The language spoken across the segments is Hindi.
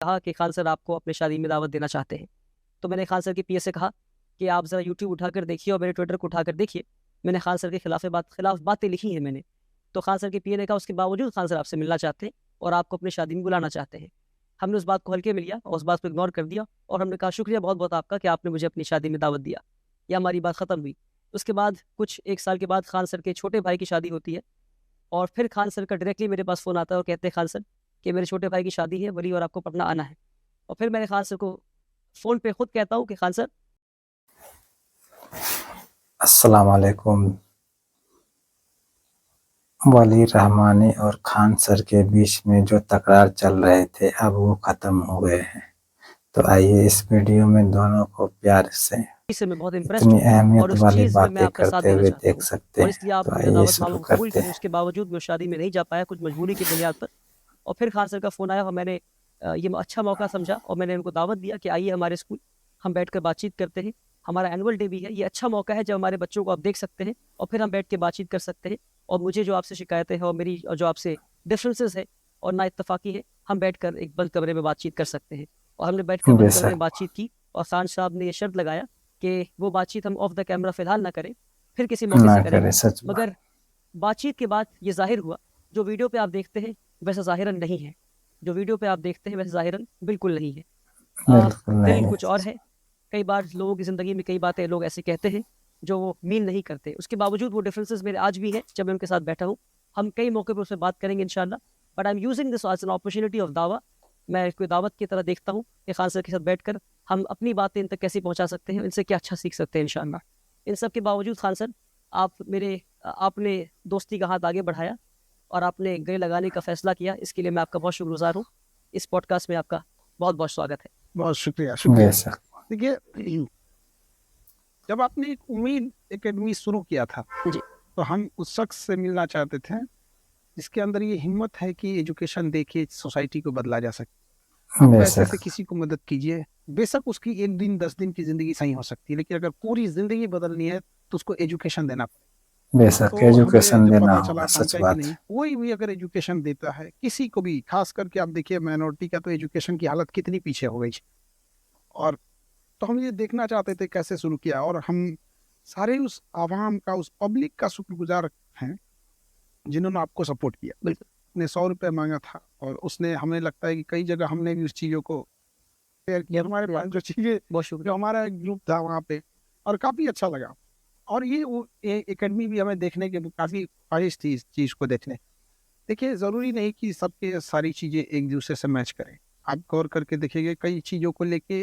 कहा कि खान सर आपको अपनी शादी में दावत देना चाहते हैं। तो मैंने खान सर की पीए से कहा कि आप ज़रा यूट्यूब उठाकर देखिए और मेरे ट्विटर को उठाकर देखिए, मैंने खान सर के खिलाफ बातें लिखी हैं मैंने। तो खान सर के पीए ने कहा उसके बावजूद खान सर आपसे मिलना चाहते हैं और आपको अपनी शादी में बुलाना चाहते हैं। हमने उस बात को हल्के में लिया और उस बात को इग्नोर कर दिया और हमने कहा शुक्रिया बहुत बहुत आपका कि आपने मुझे अपनी शादी में दावत दिया। यह हमारी बात ख़त्म हुई। उसके बाद कुछ 1 साल के बाद खान सर के छोटे भाई की शादी होती है और फिर खान सर का डायरेक्टली मेरे पास फ़ोन आता है और कहते हैं खान सर कि मेरे छोटे भाई की शादी है वली और आपको पटना आना है। और फिर मैंने खान सर को फ़ोन पे खुद कहता हूँ कि खान सर अस्सलाम वालेकुम। वली रहमानी और खान सर के बीच में जो तकरार चल रहे थे अब वो ख़त्म हो गए हैं। तो आइए इस वीडियो में दोनों को प्यार से इससे मैं बहुत इम्प्रेस्ड इतनी हूँ और अहमियत उस वाली चीज़ में मैं बातें आपका साथ करते देना हुए चाहता देख हूँ सकते और हैं। इसलिए आप तो मेरा आइए दावतनामा शुरू को कबूल करते करें। हैं। उसके बावजूद मैं शादी में नहीं जा पाया, कुछ मजबूरी की बुनियाद पर। और फिर खान सर का फ़ोन आया और मैंने ये अच्छा मौका समझा और मैंने उनको दावत दिया कि आइए हमारे स्कूल, हम बैठकर बातचीत करते हैं। हमारा एनुअल डे भी है, ये अच्छा मौका है जब हमारे बच्चों को आप देख सकते हैं और फिर हम बैठ के बातचीत कर सकते हैं। और मुझे जो आपसे शिकायतें हैं और मेरी जो आपसे डिफरेंसेस है और ना इत्तफाकी है, हम बैठकर एक बंद कमरे में बातचीत कर सकते हैं। और हमने बैठकर बंद कमरे बेशक में बातचीत की और खान साहब ने ये शर्त लगाया कि वो बातचीत हम ऑफ द कैमरा फिलहाल ना करें, फिर किसी मौके ना से करे, करेंगे। सच बात। मगर बातचीत के बाद ये ज़ाहिर हुआ, जो वीडियो पे आप देखते हैं वैसा ज़ाहिरन नहीं है। जो वीडियो पे आप देखते हैं वैसा ज़ाहिरन बिल्कुल नहीं है। बिल्कुल दिल नहीं है। कुछ और है। कई बार लोगों की ज़िंदगी में कई बातें लोग ऐसी कहते हैं जो वो मीन नहीं करते। उसके बावजूद वो डिफरेंसेस मेरे आज भी हैं जब मैं उनके साथ बैठा हूँ। हम कई मौके पर उसमें बात करेंगे इंशाल्लाह। But I am using this as an opportunity of दावा। मैं इसको दावत की तरह देखता हूँ कि खान सर के साथ बैठकर हम अपनी बातें इन तक कैसे पहुँचा सकते हैं, इनसे क्या अच्छा सीख सकते हैं इंशाल्लाह। इन सब के बावजूद खान सर, आपने दोस्ती का हाथ आगे बढ़ाया और आपने गले लगाने का फैसला किया। इसके लिए मैं आपका बहुत शुक्रगुजार हूँ। इस पॉडकास्ट में आपका बहुत बहुत स्वागत है। बहुत शुक्रिया शुक्रिया। बेशक। देखिए, जब आपने एक उम्मीद एकेडमी शुरू किया था जी तो हम उस शख्स से मिलना चाहते थे जिसके अंदर ये हिम्मत है कि एजुकेशन देके सोसाइटी को बदला जा सके। आप पैसे बेशक से किसी को मदद कीजिए, बेशक उसकी 1 दिन 10 दिन की जिंदगी सही हो सकती है, लेकिन अगर पूरी जिंदगी बदलनी है तो उसको एजुकेशन देना पड़ेगा। बेशक तो हमें एजुकेशन जब देना पता होगा, चला तो हम सच कहे कि बात नहीं, है। कोई भी अगर एजुकेशन देता है किसी को भी, खास करके आप देखिए माइनॉरिटी का तो एजुकेशन की हालत कितनी पीछे हो गई है। और तो हम ये देखना चाहते थे कैसे शुरू किया, और हम सारे उस आवाम का, उस पब्लिक का शुक्रगुजार हैं जिन्होंने आपको सपोर्ट किया। बिल्कुल। ने 100 रुपये मांगा था और उसने, हमें लगता है कि कई जगह हमने भी उस चीज़ों को शेयर किया। हमारे पास जो चीज़ें, बहुत जो शुक्रिया। हमारा एक ग्रुप था वहाँ पे, और काफ़ी अच्छा लगा। और ये वो एकेडमी भी हमें देखने के काफ़ी ख्वाहिश थी इस चीज़ को देखने। देखिए, ज़रूरी नहीं कि सबके सारी चीज़ें एक दूसरे से मैच करें। आप गौर करके देखिएगा, कई चीज़ों को लेके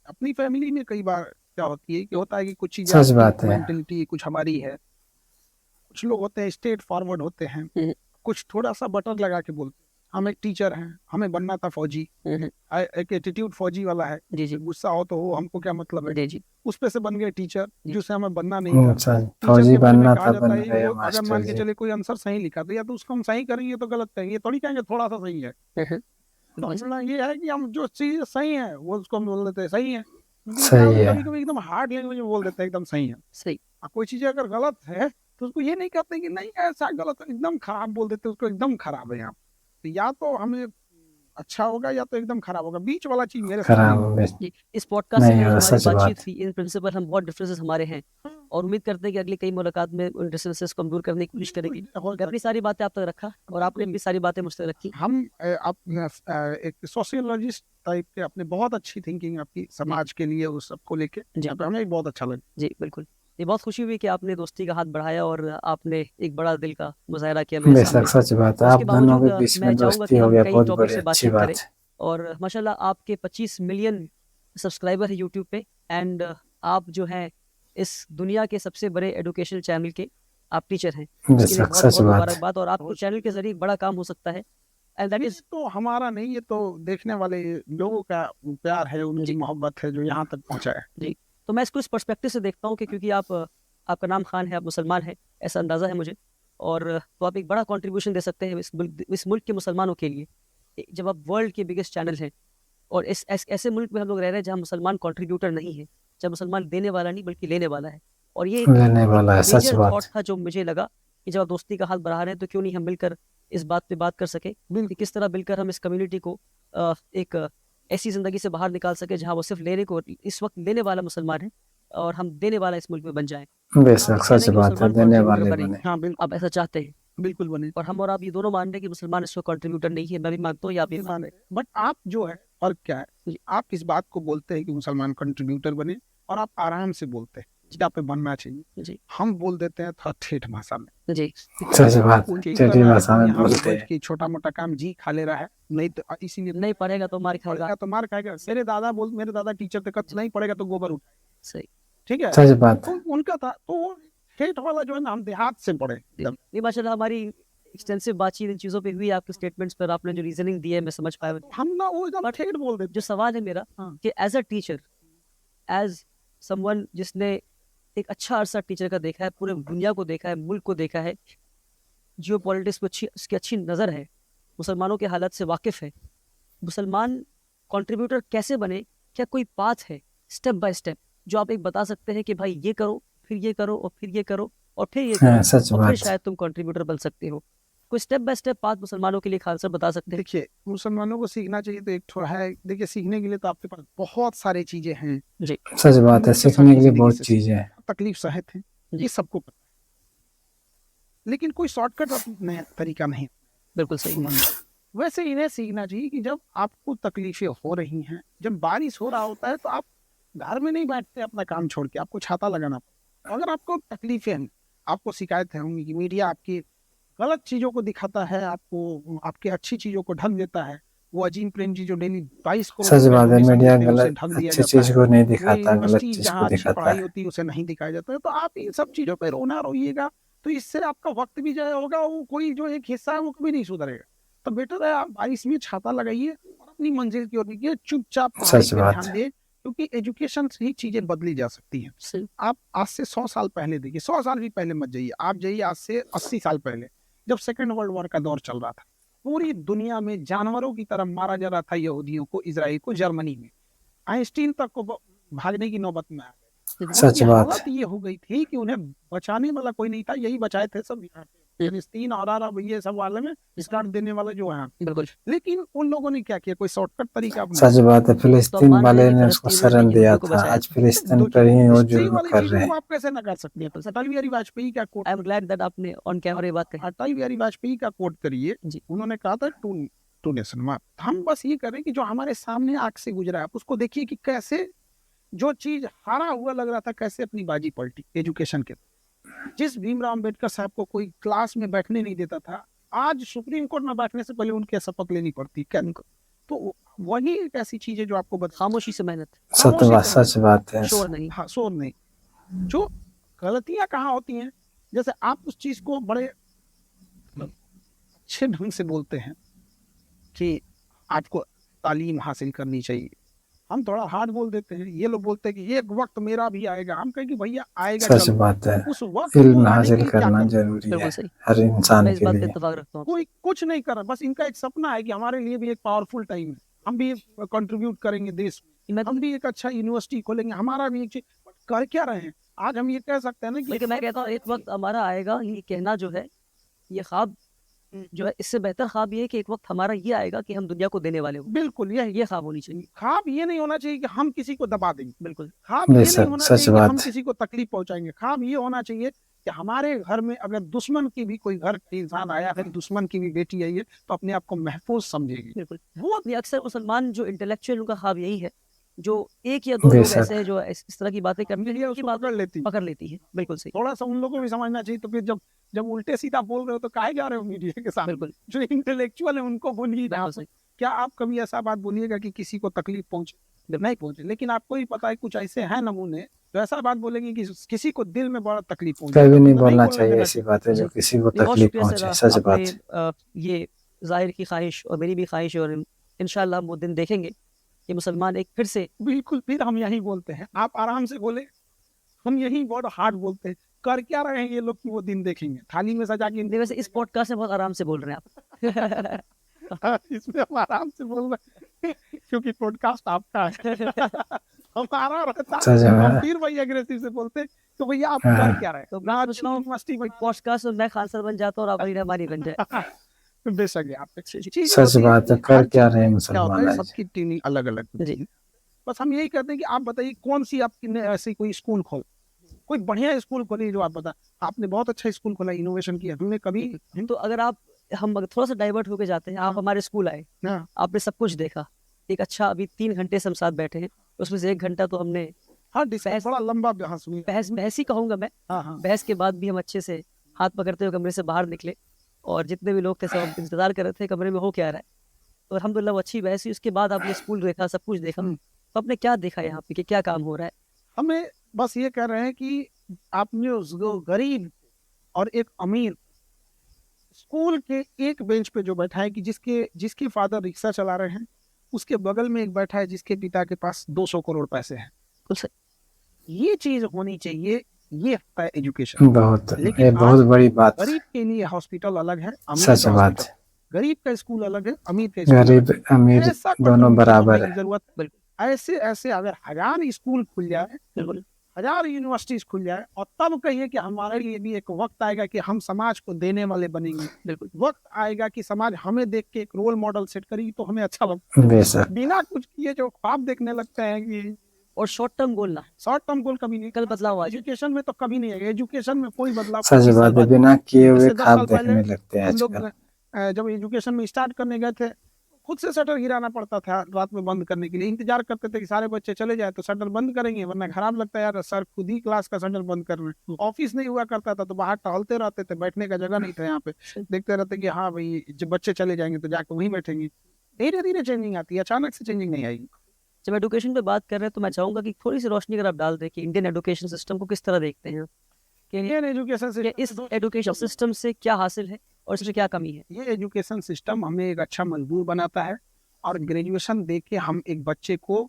अपनी फैमिली में कई बार क्या होती है कि होता है कि कुछ चीज़ें सच आपकी बात है। मेंटलिटी कुछ हमारी है। कुछ लोग होते हैं स्ट्रेट फॉरवर्ड होते हैं, हम्म, कुछ थोड़ा सा बटन लगा के बोलते हैं। हम एक टीचर हैं, हमें बनना था फौजी। हम्म, एक एटीट्यूड फौजी वाला है, जी जी गुस्सा हो तो हो, हमको क्या मतलब है। जी जी उस पे से बन गए टीचर, जी जिससे हमें बनना नहीं था। सच टीचर फौजी के बारे में बनना कहा था, जाता बन है गए वो अगर मास्टर मान के जी। चले कोई आंसर सही लिखा तो या तो उसको हम सही करेंगे तो गलत करेंगे, थोड़ी कहेंगे थोड़ा सा सही है। हम्म, तो मतलब ये है कि हम जो चीज सही है वो उसको हम बोल देते हैं सही है, क्योंकि क्या सही है। कभी कभी एकदम हार्ड लैंग्वेज में बोल देते हैं एकदम सही है। सही। और कोई चीज़ अगर गलत है तो उसको ये नहीं कहते कि नहीं ऐसा गलत है, एकदम खराब बोल देते हैं उसको, एकदम खराब है यहाँ। तो या तो हमें अच्छा होगा या तो एकदम खराब होगा, बीच वाला चीज मेरे साथ नहीं खराब होगा। में जी, इस पॉडकास्ट से नहीं पहले हो, जो हमारी सच बातचीत बात। हुई, इन प्रिंसिपल हम बहुत डिफरेंसेस हमारे हैं और उम्मीद करते हैं कि अगली कई मुलाकात में उन डिफरेंसेस को हम दूर करने की कोशिश करेंगे। मैं अपनी सारी बातें आप तक रखा और आपने अपनी सारी बातें मुझ तक रखी। हम एक सोशियोलॉजिस्ट टाइप के, अपने बहुत अच्छी थिंकिंग आपकी समाज के लिए, उस सबको लेके जी हमें भी बहुत अच्छा लगा। जी बिल्कुल। ये बहुत खुशी हुई कि आपने दोस्ती का हाथ बढ़ाया और आपने एक बड़ा दिल का मुजाहरा किया मेरे बेशक सामने। सच बात है। और आप उसके दोनों बावजूद के बीच मैं में चाहूँगा दोस्ती कि हो हम गया, कई बहुत टॉपिक बड़ी से अच्छी बातचीत करें। बात है। और माशाल्लाह आपके 25 मिलियन सब्सक्राइबर है यूट्यूब पे एंड आप जो हैं इस दुनिया के सबसे बड़े एजुकेशनल चैनल के आप टीचर हैं। इसके लिए बेशक बहुत सच बहुत बात है। मुबारकबाद और आपको चैनल के जरिए एक बड़ा काम हो सकता है एंड दैट ये इज तो हमारा नहीं, ये तो देखने वाले लोगों का प्यार है, उनकी जी मोहब्बत है जो यहाँ तक पहुँचा है। जी। तो मैं इसको इस पर्सपेक्टिव से देखता हूँ कि क्योंकि आपका नाम खान है, आप मुसलमान हैं, ऐसा अंदाज़ा है मुझे। और तो आप एक बड़ा कंट्रीब्यूशन दे सकते हैं इस मुल्क के मुसलमानों के लिए। जब आप वर्ल्ड के बिगेस्ट चैनल हैं और ऐसे मुल्क में हम लोग रह रहे हैं जहाँ मुसलमान कंट्रीब्यूटर नहीं है, जहाँ मुसलमान देने वाला नहीं बल्कि लेने वाला है। और ये एक लेने एक वाला है, सच मेजर थॉट बात। था जो मुझे लगा कि जब आप दोस्ती का हाथ बढ़ा रहे हैं तो क्यों नहीं हम मिलकर इस बात पे बात कर सके कि किस तरह मिलकर हम इस कम्युनिटी को एक ऐसी ज़िंदगी से बाहर निकाल सके जहाँ वो सिर्फ लेने को इस वक्त लेने वाला मुसलमान है और हम देने वाला इस मुल्क में बन जाएं। बेशक सच बात है, देने वाले बने। हाँ बिल्कुल, आप ऐसा चाहते हैं बिल्कुल बने। और हम और आप ये दोनों मान रहे हैं कि मुसलमान इसको कंट्रीब्यूटर नहीं है। मैं भी मानता हूँ या आप भी मान रहे हैं। बट आप जो है और क्या है, आप इस बात को बोलते हैं कि मुसलमान कंट्रीब्यूटर बने और आप आराम से बोलते हैं जहाँ पे बनना चाहिए। जी हम बोल देते हैं थोड़ा ठेठ भाषा में। जी सच बात है, ठेठी भाषा में बोलते हैं। कि छोटा मोटा काम जी खा ले रहा है, नहीं तो इसीलिए नहीं पढ़ेगा तो मार खाएगा। पढ़ेगा तो मार खाएगा। मेरे दादा टीचर थे, कब नहीं पढ़ेगा तो गोबर उठाएगा। सही ठीक है, सच बात तो है। उनका था। तो ठेठ वाला जो है ना, हम देहात से पढ़े। नहीं माशाल्लाह हमारी एक्सटेंसिव बातचीत इन चीज़ों पे हुई। आपके स्टेटमेंट्स पर आपने जो रीजनिंग दी है मैं समझ पाया। हम ना वो एकदम ठेठ बोल देते। जो सवाल है मेरा हाँ। कि as a teacher, as someone जिसने एक अच्छा अरसा टीचर का देखा है, पूरे दुनिया को देखा है, मुल्क को देखा है, जियो पॉलिटिक्स को उसकी अच्छी नज़र है, मुसलमानों के हालत से वाकिफ़ है, मुसलमान कंट्रीब्यूटर कैसे बने? क्या कोई पाथ है स्टेप बाय स्टेप जो आप एक बता सकते हैं कि भाई ये करो, फिर ये करो और फिर ये करो और फिर ये हाँ, करो सच और फिर बात। शायद तुम कंट्रीब्यूटर बन सकते हो? कोई स्टेप बाय स्टेप पाथ मुसलमानों के लिए खालसा बता सकते हैं? देखिए, मुसलमानों को सीखना चाहिए तो एक थोड़ा है। देखिए, सीखने के लिए तो आपके पास बहुत सारी चीजें हैं। जी सच बात है, सीखने के लिए बहुत चीजें हैं। तकलीफ सहत है, ये सबको पता है, लेकिन कोई शॉर्टकट तरीका नहीं। बिल्कुल सही। वैसे इन्हें सीखना चाहिए कि जब आपको तकलीफें हो रही हैं, जब बारिश हो रहा होता है, तो आप घर में नहीं बैठते अपना काम छोड़ के, आपको छाता लगाना पड़ता है। अगर आपको तकलीफें हैं, आपको शिकायतें होंगी कि मीडिया आपकी गलत चीजों को दिखाता है, आपको आपके अच्छी चीजों को ढक देता है। वो अजीम प्रेम जी जो डेली 22 करोड़ सच बात है, donation मीडिया देते हैं, उसे गलत ढक दिया अच्छी जाता चीज है। को नहीं वो दिखाता, गलत यूनिवर्सिटी चीज जहाँ को अच्छी दिखाता पढ़ाई है। होती है उसे नहीं दिखाया जाता है। तो आप इन सब चीजों पर रोना रोइएगा तो इससे आपका वक्त भी जाया होगा, वो कोई जो एक हिस्सा है वो कभी नहीं सुधरेगा। तो बेटर है आप बारिश में छाता लगाइए और अपनी मंजिल की ओर निकलिए, चुपचाप पढ़ाई सच पे बात ध्यान है। दिए, क्योंकि एजुकेशन से ही चीजें बदली जा सकती हैं। सही। आप आज से 100 साल पहले देखिए, 100 साल भी पहले मत जाइए, आप जाइए आज से 80 साल पहले, जब सेकेंड वर्ल्ड वॉर का दौर चल रहा था। पूरी दुनिया में जानवरों की तरह मारा जा रहा था यहूदियों को, इजराइल को, जर्मनी में। आइंस्टीन तक को भागने की नौबत में आ गए। सच उनकी बात हालत ये हो गई थी कि उन्हें बचाने वाला कोई नहीं था, यही बचाए थे सब यहाँ पे। फिलिस्तीन और अरब ये सब वाले में स्टार्ट देने वाले जो हैं। बिल्कुल। लेकिन उन लोगों ने क्या किया, कोई शॉर्टकट तरीका अपना। सच बात है, फिलिस्तीन मान वाले रहे हैं ने कि उसको फिलिस्तीनियों शरण ने दिया यहूदियों को था, बचाया आज था। फिलिस्तीन पर ही वो हिस्ट्री जुल्म वाली कर चीजों रहे को हैं। आप कैसे ना कर सकते हैं? तो अटल बिहारी वाजपेयी का quote, I am glad that आपने ऑन कैमरा ये बात कही। अटल बिहारी वाजपेयी का कोट करिए जी। उन्होंने कहा था टू नेशन मार्क। हम बस ये करें कि जो हमारे सामने आंख से गुजरा है उसको देखिए कि कैसे जो चीज हारा हुआ लग रहा था कैसे अपनी बाजी पलटी। एजुकेशन के जिस भीमराव अम्बेडकर साहब को कोई क्लास में बैठने नहीं देता था, आज सुप्रीम कोर्ट में बैठने से पहले उनके शपथ लेनी पड़ती क्या? तो वही एक ऐसी चीज है जो आपको खामोशी से मेहनत, सच बात है। शोर नहीं। हाँ, शोर नहीं। जो गलतियां कहाँ होती हैं, जैसे आप उस चीज को बड़े अच्छे ढंग से बोलते हैं कि आपको तालीम हासिल करनी चाहिए, हम थोड़ा हार्ड बोल देते हैं। ये लोग बोलते हैं कि एक वक्त मेरा भी आएगा, हम कहें कि भैया आएगा, सच चलो। बात है, उस वक्त इल्म हासिल करना जरूरी है बिल्कुल सही। हर इंसान मैं इस के बात पे लिए। इत्तेफाक रखता हूँ। कोई कुछ नहीं कर रहा, बस इनका एक सपना है कि हमारे लिए भी एक पावरफुल टाइम है, हम भी कंट्रीब्यूट करेंगे देश में, हम भी एक अच्छा यूनिवर्सिटी खोलेंगे, हमारा भी एक चीज। कर क्या रहे हैं? आज हम ये कह सकते हैं ना कि लेकिन मैं कहता हूँ एक वक्त हमारा आएगा, ये कहना जो है, ये ख्वाब जो है, इससे बेहतर ख्वाब ये है कि एक वक्त हमारा ये आएगा कि हम दुनिया को देने वाले हो। बिल्कुल ये ख्वाब होनी चाहिए। ख्वाब ये नहीं होना चाहिए कि हम किसी को दबा देंगे। बिल्कुल। ख्वाब ये बेशक, नहीं होना सच चाहिए कि बात हम है। किसी को तकलीफ पहुंचाएंगे। ख्वाब ये होना चाहिए कि हमारे घर में अगर दुश्मन की भी कोई घर इंसान आया है, दुश्मन की भी बेटी आई है, तो अपने आप को महफूज समझेगी। बिल्कुल। वो ये अक्सर मुसलमान जो इंटेलेक्चुअल उनका ख्वाब यही है, जो एक या दो लोग बेशक। ऐसे हैं जो इस तरह की बातें करते हैं, उसको पकड़ लेती है। बिल्कुल सही। थोड़ा सा उन लोगों को भी समझना चाहिए। तो फिर जब उल्टे सीधा बोल रहे हो तो काहे जा रहे हो मीडिया के साथ? बिल्कुल। जो इंटेलेक्चुअल है उनको बोलिए। बिल्कुल सही। क्या आप कभी ऐसा बात बोलिएगा कि किसी को तकलीफ पहुंचे? नहीं पहुंचे। लेकिन आपको ही पता है कुछ ऐसे हैं नमूने जो ऐसा बात बोलेंगे कि किसी को दिल में बड़ा तकलीफ पहुंचे। कभी नहीं बोलना चाहिए ऐसी बातें जो किसी को बहुत तकलीफ शुक्रिया पहुंचे। सर, सच बात है। आपने ये जाहिर की ख्वाहिश और मेरी भी ख्वाहिश, और इंशाल्लाह हम वो दिन देखेंगे कि मुसलमान एक फिर से। बिल्कुल, फिर हम यही बोलते हैं, आप आराम से बोले, हम यही बहुत हार्ड बोलते हैं। कर क्या रहे हैं ये लोग कि वो दिन देखेंगे? थाली में सजा के। वैसे इस पॉडकास्ट में बहुत आराम से बोल रहे हैं आप। इसमें हम आराम से बोल रहे हैं क्योंकि पॉडकास्ट आपका है। हमारा रहता है फिर वही एग्रेसिव से बोलते हैं, तो भैया आप कर क्या रहे हैं? तो मैं सोच रहा हूँ पॉडकास्ट में मैं खान सर बन जाता हूँ और आप हमारी बन जाए। बेशक है आप चीज़ सच होती है बात है, कि कर हर क्या चीज़ रहे में हैं क्या होता मुसलमान है, आज। सबकी ट्यूनिंग अलग-अलग होती जी है। बस हम यही कहते हैं कि आप बताइए कौन सी आपने ऐसी कोई स्कूल कोई बढ़िया स्कूल खोली जो आप बता आपने बहुत अच्छा स्कूल खोला, इनोवेशन किया, हमने कभी तो अगर आप हम अगर थोड़ा सा डाइवर्ट होके जाते हैं, आप हमारे स्कूल आए, हाँ, आपने सब कुछ देखा, एक अच्छा अभी 3 घंटे से हम साथ बैठे हैं, उसमें से 1 घंटा तो हमने हाँ, डिस्कस बहस बड़ा लंबा बहस हुई। बहस बहस ही कहूंगा मैं। हाँ, हाँ, बहस के बाद भी हम अच्छे से हाथ पकड़ते हुए कमरे से बाहर निकले, और जितने भी लोग थे सब हम इंतजार कर रहे थे कमरे में हो क्या रहा है। तो अल्हम्दुलिल्लाह वो अच्छी बहस हुई। उसके बाद आपने स्कूल देखा, सब कुछ देखा, हम्म। तो आपने क्या देखा यहाँ पे कि क्या काम हो रहा है। हमें बस ये कह रहे हैं कि आपने उस गरीब और एक अमीर स्कूल के एक बेंच पे जो बैठा है कि जिसके जिसके फादर रिक्शा चला रहे हैं, उसके बगल में एक बैठा है जिसके पिता के पास 200 करोड़ पैसे हैं। बिल्कुल सही। ये चीज होनी चाहिए, ये होता है एजुकेशन। बहुत, लेकिन ये आज बहुत बड़ी बात, गरीब के लिए हॉस्पिटल अलग है, अमीर सच का बात हॉस्पिटल, है। गरीब का स्कूल अलग है, अमीर का स्कूल अलग गरीब है। अमीर ऐसा दोनों कंट्रीब्यूशन बराबर होने है। की जरूरत है। बिल्कुल ऐसे ऐसे अगर 1000 स्कूल खुल जाए, बिल्कुल 1000 यूनिवर्सिटीज खुल जाए, और तब कहिए कि हमारे लिए भी एक वक्त आएगा कि हम समाज को देने वाले बनेंगे, बिल्कुल। वक्त आएगा कि समाज हमें देख के एक रोल मॉडल सेट करेगी, तो हमें अच्छा लगता है। बेशक, बिना कुछ किए जो ख्वाब देखने लगते हैं कि और शॉर्ट टर्म गोल ना, शॉर्ट टर्म गोल कभी नहीं, कल बदलाव आ जाए। एजुकेशन में तो कभी नहीं आएगा। एजुकेशन में कोई बदलाव सच 25 साल बात है, बाद। बिना किए हुए जैसे 10 ख्वाब साल पहले देखने लगते हैं हम लोग आजकल। जब एजुकेशन में स्टार्ट करने गए थे, खुद से शटर गिराना पड़ता था रात में बंद करने के लिए, इंतजार करते थे कि सारे बच्चे चले जाए तो शटर बंद करेंगे, वरना खराब लगता है यार सर खुद ही क्लास का शटर बंद कर रहे हैं। ऑफिस नहीं हुआ करता था तो बाहर टहलते रहते थे, बैठने का जगह नहीं था यहाँ पे, देखते रहते कि हाँ भाई जब बच्चे चले जाएंगे तो जाके वहीं बैठेंगे। धीरे धीरे चेंजिंग आती है, अचानक से चेंजिंग नहीं आएगी। जब एडुकेशन पे बात कर रहे हैं तो मैं चाहूंगा कि थोड़ी सी रोशनी अगर आप डाल दें कि इंडियन एजुकेशन सिस्टम को किस तरह देखते हैं कि इंडियन एजुकेशन कि इस एजुकेशन सिस्टम से क्या हासिल है और इसमें क्या कमी है। ये एजुकेशन सिस्टम हमें एक अच्छा मजदूर बनाता है, और ग्रेजुएशन देके हम एक बच्चे को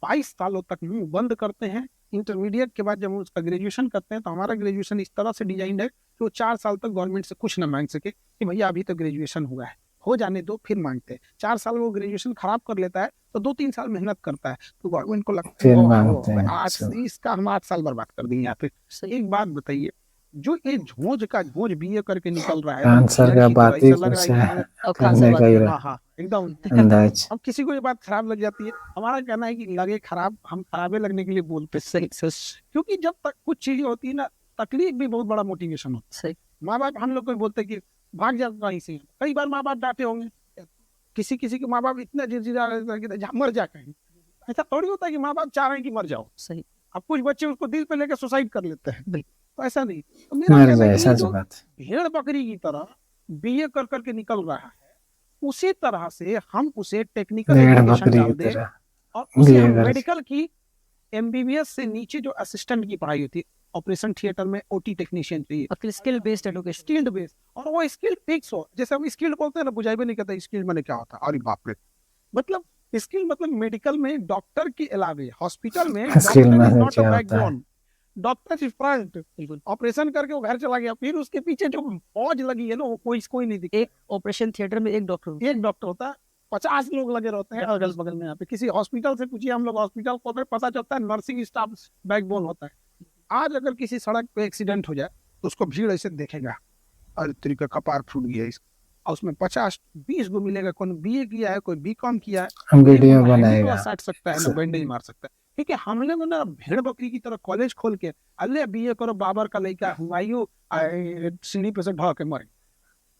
22 सालों तक मुंह बंद करते हैं। इंटरमीडिएट के बाद जब हम उसका ग्रेजुएशन करते हैं तो हमारा ग्रेजुएशन इस तरह से डिजाइन है कि वो 4 साल तक गवर्नमेंट से कुछ ना मांग सके कि भैया अभी तो ग्रेजुएशन हुआ है, हो जाने दो, फिर मांगते हैं। 4 साल वो ग्रेजुएशन खराब कर लेता है तो 2-3 साल मेहनत करता है, तो गवर्नमेंट को लगता है फिर ओहो, मांगते हैं। आज इसका हम 8 साल बर्बाद कर दिए यहाँ पे। एक बात बताइए, जो ये झोंझ बीए करके निकल रहा है, आंसर का की बात तरह ही ऐसा लग कुछ रहा है है, कि और खान से करने बात का ही करें। हाँ हाँ एकदम। अंदाज। अब किसी को ये बात खराब लग जाती है, हमारा कहना है कि लगे खराब, हम खराबे लगने के लिए बोलते हैं। सही सही क्योंकि जब तक कुछ चीजें होती है ना, तकलीफ भी बहुत बड़ा मोटिवेशन होता सही। है। माँ बाप हम लोग को बोलते हैं कि भाग जा कहीं से, कई बार माँ बाप डांटे होंगे, किसी किसी के माँ बाप इतना जिरजिरा रहता है कि मर जा कहीं। ऐसा थोड़ी होता है कि माँ बाप चाह रहे हैं कि मर जाओ। सही। अब कुछ बच्चे उसको दिल पे लेकर सुसाइड कर लेते हैं, बिल्कुल। तो ऐसा नहीं। तो मेरा मर कहना है जाए, कि सच जो बात। भेड़ बकरी की तरह बीए कर करके निकल रहा है, उसी तरह से हम उसे टेक्निकल भेड़ एजुकेशन बकरी की डाल दें, तरह और उसे बीए हम कर। मेडिकल की एमबीबीएस से नीचे जो असिस्टेंट की पढ़ाई होती है, ऑपरेशन थिएटर में ओटी टेक्नीशियन चाहिए, और फिर skill based education. Skilled base, और वो स्किल फिक्स हो। जैसे हम स्किल्ड बोलते हैं ना, बुझाई भी नहीं करता स्किल मैंने क्या होता है, अरे बाप रे, मतलब स्किल मतलब मेडिकल में डॉक्टर के अलावे हॉस्पिटल में स्किल डॉक्टर इज में नॉट अ क्या होता है? Backbone, doctor is front. बिल्कुल। ऑपरेशन करके वो घर चला गया, फिर उसके पीछे जो फौज लगी है ना, वो कोई नहीं दिखता। एक ऑपरेशन थिएटर में एक डॉक्टर, एक डॉक्टर होता है, 50 लोग लगे रहते हैं अगल बगल में। यहाँ पे किसी हॉस्पिटल से पूछिए, हम लोग हॉस्पिटल को पता चलता है नर्सिंग स्टाफ बैकबोन होता है। आज अगर किसी सड़क पे एक्सीडेंट हो जाए तो उसको भीड़ ऐसे देखेगा, अरे तेरी का कपार फूट गया इसका, और उसमें 50-20 गो मिलेगा, कोई बीए किया है, कोई बीकॉम किया है, हम वीडियो कोई बनाएगा। साट सकता है ना बैंडेज मार सकता है। ठीक है, हमने ना भेड़ बकरी की तरह कॉलेज खोल के अल्ले बीए करो, बाबर का लड़का हुमायूं सीढ़ी पे से ढह के मर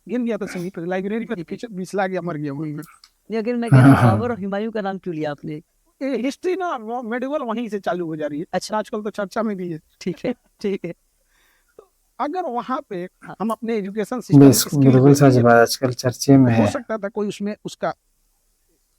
गिर गया, तो सीढ़ी पे लाइब्रेरी पे पीछे बिसला गया, मर गया। लेकिन मैं कह रहा हूँ बाबर और हुमायूं का नाम क्यों लिया आपने। हिस्ट्री ना मेडिवल वहीं से चालू हो जा रही है। अच्छा। आजकल तो चर्चा में भी है। ठीक है ठीक है। अगर वहां पे हाँ। हम अपने एजुकेशन सिस्टम बिल्कुल सच बात, आजकल चर्चे में हो है। सकता था कोई उसमें उसका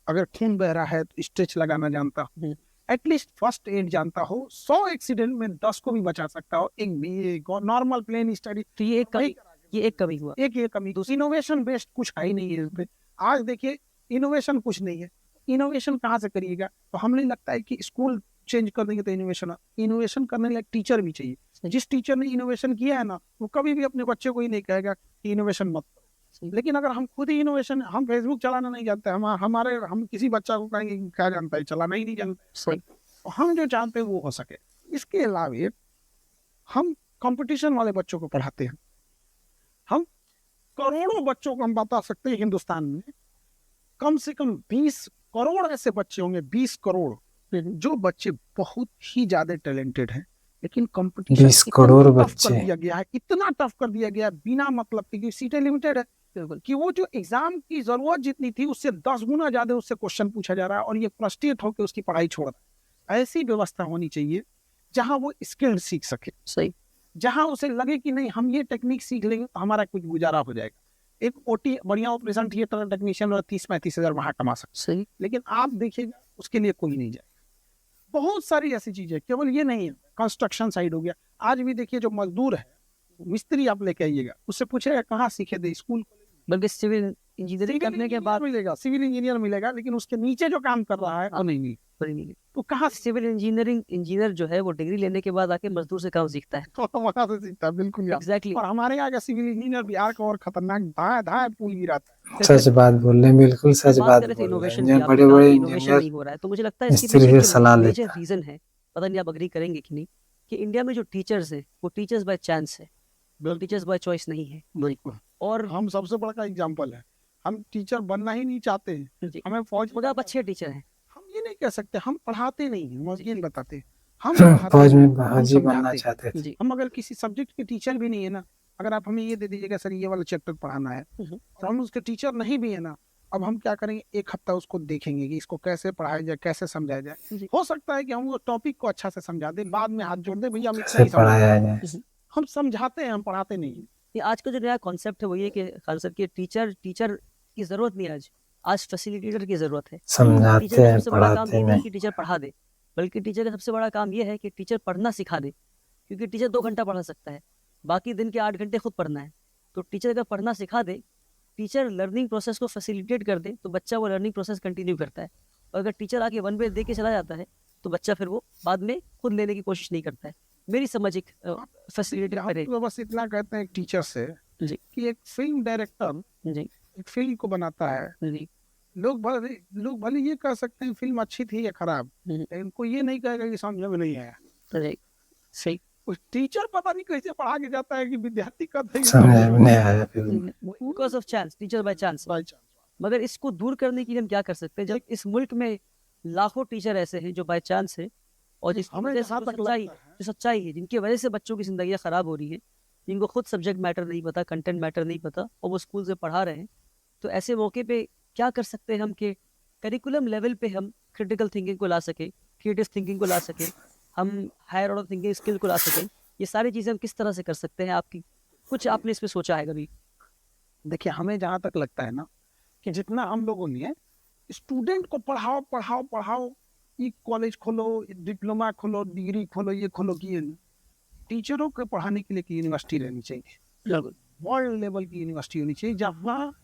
अगर खून बह रहा है तो स्ट्रेच लगाना जानता हो, एटलीस्ट फर्स्ट एड जानता हो, 100 एक्सीडेंट में 10 को भी बचा सकता हो। एक बीए नॉर्मल प्लेन स्टडी, तो ये एक कमी हुआ। एक ये कमी। दूसरी इनोवेशन बेस्ड कुछ है ही नहीं है इसमें। आज देखिए इनोवेशन कुछ नहीं है, इनोवेशन कहाँ से करिएगा। तो हमें लगता है कि स्कूल चेंज कर देंगे तो इनोवेशन करने लिए टीचर भी चाहिए। जिस टीचर ने इनोवेशन किया है ना, वो कभी भी अपने बच्चे को ही नहीं कहेगा कि इनोवेशन मत करो। लेकिन अगर हम खुद ही इनोवेशन, हम फेसबुक चलाना नहीं जानते, हम किसी बच्चा को कहेंगे क्या जानता है, चलाना ही नहीं जानते। हम जो जानते हैं वो हो सके। इसके अलावा हम कंपटीशन वाले बच्चों को पढ़ाते हैं, हम करोड़ों बच्चों को हम बता सकते हैं हिंदुस्तान में कम से कम 20 करोड़ ऐसे बच्चे होंगे, 20 करोड़, जो बच्चे बहुत ही ज्यादा टैलेंटेड हैं, लेकिन कंपटीशन 20 करोड़ टफ कर बच्चे। दिया गया है, इतना टफ कर दिया गया है बिना मतलब के, क्योंकि सीटें लिमिटेड है, बिल्कुल कि वो जो एग्जाम की जरूरत जितनी थी उससे 10 गुना ज्यादा उससे क्वेश्चन पूछा जा रहा है, और ये फ्रस्ट्रेट होकर उसकी पढ़ाई छोड़ रहा है। ऐसी व्यवस्था होनी चाहिए जहां वो स्किल सीख सके, सही, जहां उसे लगे कि नहीं हम ये टेक्निक सीख लेंगे तो हमारा कुछ गुजारा हो जाएगा। एक ओटी बढ़िया ऑपरेशन थिएटर टेक्नीशियन और 30-35 हजार वहां कमा सकते, सही, लेकिन आप देखिएगा उसके लिए कोई नहीं जाएगा। बहुत सारी ऐसी चीजें, केवल ये नहीं है, कंस्ट्रक्शन साइड हो गया। आज भी देखिए जो मजदूर है, मिस्त्री आप लेके आइएगा, उससे पूछेगा कहाँ सीखे थे, स्कूल, बल्कि सिविल इंजीनियरिंग करने के बाद मिलेगा, सिविल इंजीनियर मिलेगा, लेकिन उसके नीचे जो काम कर रहा है वो नहीं मिलेगा। पढ़ी नहीं। तो कहाँ सिविल इंजीनियरिंग इंजीनियर जो है वो डिग्री लेने के बाद आके मजदूर से काम सीखता है। वहां से सीखता है, बिल्कुल यार। एग्जैक्टली और हमारे यहाँ का सिविल इंजीनियर बिहार का और खतरनाक, धाए धाए पुल गिराता है। सच बात बोल रहे हैं, बिल्कुल सच बात बात कर रहे थे बोल रहे इनोवेशन हैं। की, आपने बड़े कहा बड़े कि इनोवेशन इंजीनियर नहीं हो रहा है, तो मुझे लगता है इसके मिस्त्री पीछे से जो सलाह मेजर लेते हैं। रीजन है, पता नहीं आप अग्री करेंगे कि नहीं, कि इंडिया में जो टीचर्स हैं वो टीचर्स बाय चांस है, टीचर्स बाय चॉइस नहीं है। बिल्कुल। और हम सबसे बड़ा का एग्जाम्पल है, हम टीचर बनना ही नहीं चाहते हैं, जी, हमें फौज मगर आप अच्छे टीचर हैं। हम ये नहीं कह सकते, हम पढ़ाते नहीं हैं, जी, मजगिन बताते, हम पढ़ाते फौज नहीं, में हम फौजी बनना समझाते। चाहते थे। जी, हम अगर किसी सब्जेक्ट के टीचर भी नहीं है ना, अगर आप हमें ये दे दीजिएगा सर ये वाला चैप्टर पढ़ाना है, और हम उसके टीचर नहीं भी है ना, अब हम क्या करेंगे, एक हफ्ता उसको देखेंगे कि इसको कैसे पढ़ाया जाए, कैसे समझाया जाए। जी, हो सकता है कि हम वो टॉपिक को अच्छा से समझा दें, बाद में हाथ जोड़ दें, भैया हम इतना कैसे ही समझ, पढ़ाया जाए। हम समझाते हैं, हम पढ़ाते नहीं हैं। ये आज का जो नया कॉन्सेप्ट है वो ये कि खान सर की टीचर की जरूरत नहीं है, आज फैसिलिटेटर की जरूरत है। समझाते टीचर का हैं, सबसे बड़ा काम पढ़ाते ये नहीं नहीं। कि टीचर पढ़ा दे, बल्कि टीचर का सबसे बड़ा काम ये है कि टीचर पढ़ना सिखा दे, क्योंकि टीचर 2 घंटा पढ़ा सकता है, बाकी दिन के 8 घंटे खुद पढ़ना है। तो टीचर अगर पढ़ना सिखा दे, टीचर लर्निंग प्रोसेस को फैसिलिटेट कर दे, तो बच्चा वो लर्निंग प्रोसेस कंटिन्यू करता है। और अगर टीचर आके 1 वे दे के चला जाता है, तो बच्चा फिर वो बाद में खुद लेने की कोशिश नहीं करता है। मेरी समझ एक फैसिलिटेट हम करे। तो बस इतना कहते हैं एक टीचर से, जी, कि एक फिल्म डायरेक्टर जी, एक फिल्म को बनाता है, जी, लोग भले ये कह सकते हैं फिल्म अच्छी थी या खराब, लेकिन कोई ये नहीं कहेगा कि समझ में नहीं आया। जी, सही। उस टीचर पता नहीं कैसे पढ़ा के जाता है कि विद्यार्थी कहते हैं कि समझ में नहीं आया फिर। Because of chance, teacher by chance. By chance. मगर इसको दूर करने के लिए हम क्या कर सकते हैं, जब इस मुल्क में लाखों टीचर ऐसे हैं जो बाय चांस है, और जिस हमें वजह से जहाँ जो तक सच्चाई लगता है, जो सच्चाई है, जिनकी वजह से बच्चों की जिंदगियां खराब हो रही है, जिनको खुद सब्जेक्ट मैटर नहीं पता, कंटेंट मैटर नहीं पता, और वो स्कूल से पढ़ा रहे हैं, तो ऐसे मौके पे क्या कर सकते हैं हम कि करिकुलम लेवल पे हम क्रिटिकल थिंकिंग को ला सके, क्रिएटिव थिंकिंग को ला सके, हम हायर ऑर्डर थिंकिंग स्किल को ला सके। ये सारी चीजें हम किस तरह से कर सकते हैं, आपकी कुछ आपने इस पे सोचा है कभी? देखिए हमें जहाँ तक लगता है ना, कि जितना हम लोगों ने स्टूडेंट को पढ़ाओ पढ़ाओ पढ़ाओ, ये कॉलेज खोलो, डिप्लोमा खोलो, डिग्री खोलो, ये खोलो, किए टीचरों को पढ़ाने के लिए की यूनिवर्सिटी रहनी चाहिए, वर्ल्ड लेवल की यूनिवर्सिटी होनी चाहिए, जहाँ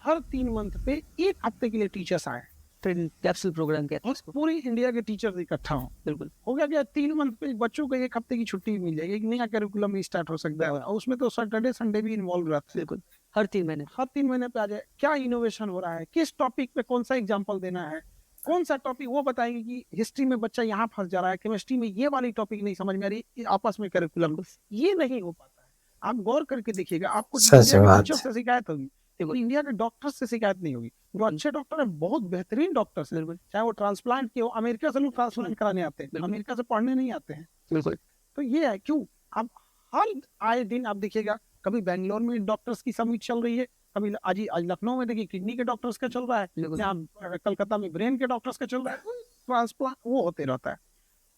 हर 3 मंथ पे 1 हफ्ते के लिए टीचर्स आए, कैप्सूल प्रोग्राम कहते हैं और इसको। पूरी इंडिया के टीचर इकट्ठा हों। बिल्कुल, हो गया क्या, 3 मंथ पे बच्चों को 1 हफ्ते की छुट्टी मिल जाएगी, एक नया करिकुलम भी स्टार्ट हो सकता है, और उसमें तो सैटरडे संडे भी इन्वॉल्व रहता है। बिल्कुल, हर 3 महीने। हर 3 महीने पे आ जाए, क्या इनोवेशन हो रहा है, किस टॉपिक पे कौन सा एग्जाम्पल देना है, कौन सा टॉपिक, वो बताएंगे कि हिस्ट्री में बच्चा यहाँ फंस जा रहा है, केमिस्ट्री में ये वाली टॉपिक नहीं समझ में आ रही, आपस में करिकुलम, ये नहीं हो पाता है। आप गौर करके देखिएगा, आपको सच इंडिया के बात। टीचर से शिकायत होगी, देखो इंडिया के डॉक्टर से शिकायत नहीं होगी, जो अच्छे डॉक्टर है, बहुत बेहतरीन डॉक्टर्स हैं, चाहे वो ट्रांसप्लांट के हो, अमेरिका से लोग ट्रांसप्लांट कराने आते हैं, अमेरिका से पढ़ने नहीं आते हैं। बिल्कुल, तो ये है क्यों, अब हर आए दिन आप देखिएगा, कभी बेंगलोर में डॉक्टर्स की समिट चल रही है, कभी आज लखनऊ में देखिए किडनी के डॉक्टर्स का चल रहा है, यहाँ कलकत्ता में ब्रेन के डॉक्टर्स का चल रहा है, ट्रांसप्लांट वो होते रहता है।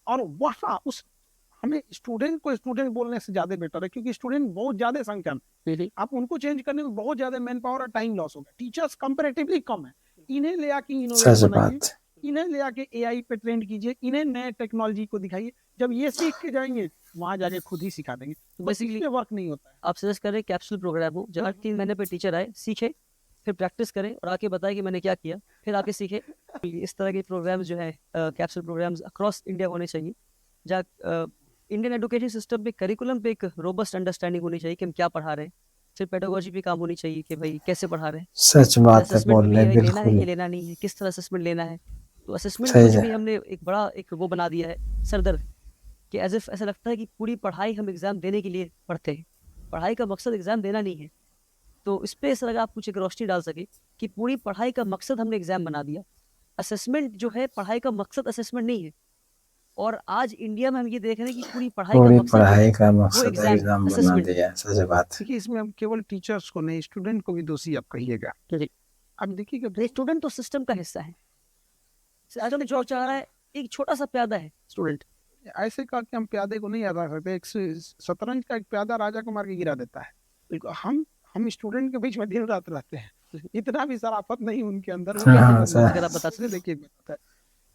और वहाँ उस हमें स्टूडेंट को स्टूडेंट बोलने से ज्यादा बेटर है, क्योंकि स्टूडेंट बहुत ज्यादा संख्या में, आप उनको चेंज करने में बहुत ज्यादा मैन पावर और टाइम लॉस होगा। टीचर्स कंपैरेटिवली कम है, इन्हें ले आके सच इनोवेट बनाइए, बात। इन्हें ले आके एआई पे ट्रेंड कीजिए, इन्हें नए टेक्नोलॉजी को दिखाइए, जब ये सीख के जाएंगे वहां जाके खुद ही सिखा देंगे। तो बेसिकली वर्क नहीं होता है। आप सजेस्ट करें कैप्सूल प्रोग्राम हो, जहाँ 3 महीने पे टीचर आए, सीखे, फिर प्रैक्टिस करें और आके बताए कि मैंने क्या किया, फिर आके सीखे। इस तरह के प्रोग्राम्स जो है, कैप्सूल प्रोग्राम्स अक्रॉस इंडिया होने चाहिए, जहाँ इंडियन एजुकेशन सिस्टम पे करिकुलम पे एक रोबस्ट अंडरस्टैंडिंग होनी चाहिए कि हम क्या पढ़ा रहे हैं, फिर पेडागोजी पे काम होनी चाहिए कि भाई कैसे पढ़ा रहे हैं, सच बात है, असेसमेंट बोल भी रहे है, हैं लेना है कि बिल्कुल। लेना नहीं है, किस तरह असेसमेंट लेना है। तो असेसमेंट सही को है। भी हमने एक बड़ा एक वो बना दिया है सरदर्द, कि एज इफ ऐसा लगता है कि पूरी पढ़ाई हम एग्जाम देने के लिए पढ़ते हैं। पढ़ाई का मकसद एग्जाम देना नहीं है, तो इस पे ऐसा लगा आप कुछ एक रोशनी डाल सके कि पूरी पढ़ाई का मकसद हमने एग्जाम बना दिया। असेसमेंट जो है, पढ़ाई का मकसद असेसमेंट नहीं है। और आज इंडिया में हम ये देख रहे हैं कि पूरी पढ़ाई का पूरी मकसद जो है पढ़ाई का वो मकसद एग्जाम एग्जाम बना असेसमेंट। दिया, सच बात। देखिए इसमें हम केवल टीचर्स को नहीं, स्टूडेंट को भी दोषी आप कहिएगा। अब देखिए स्टूडेंट तो सिस्टम का हिस्सा है। आजकल जो चाह रहा है, एक छोटा सा प्यादा है स्टूडेंट, ऐसे कहा कि हम प्यादे को नहीं हरा सकते। एक शतरंज का एक प्यादा राजा को मार के गिरा देता है। बिल्कुल हम स्टूडेंट के बीच में दिन रात रहते हैं, इतना भी शराफत नहीं उनके अंदर। वो हाँ, कैसे सर। अगर आप बता सकते, देखिए बताता है,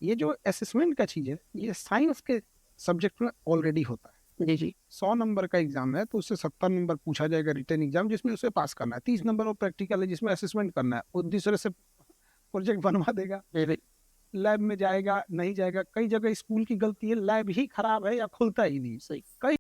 ये जो असेसमेंट का चीज है ये साइंस के सब्जेक्ट में ऑलरेडी होता है। जी जी 100 नंबर का एग्जाम है तो उससे 70 नंबर पूछा जाएगा रिटर्न एग्जाम, जिसमें उसे पास करना है। 30 नंबर और प्रैक्टिकल है जिसमें असेसमेंट करना है। वो दूसरे से प्रोजेक्ट बनवा देगा, लैब में जाएगा नहीं जाएगा। कई जगह स्कूल की गलती है, लैब ही खराब है या खुलता ही नहीं। सही। कई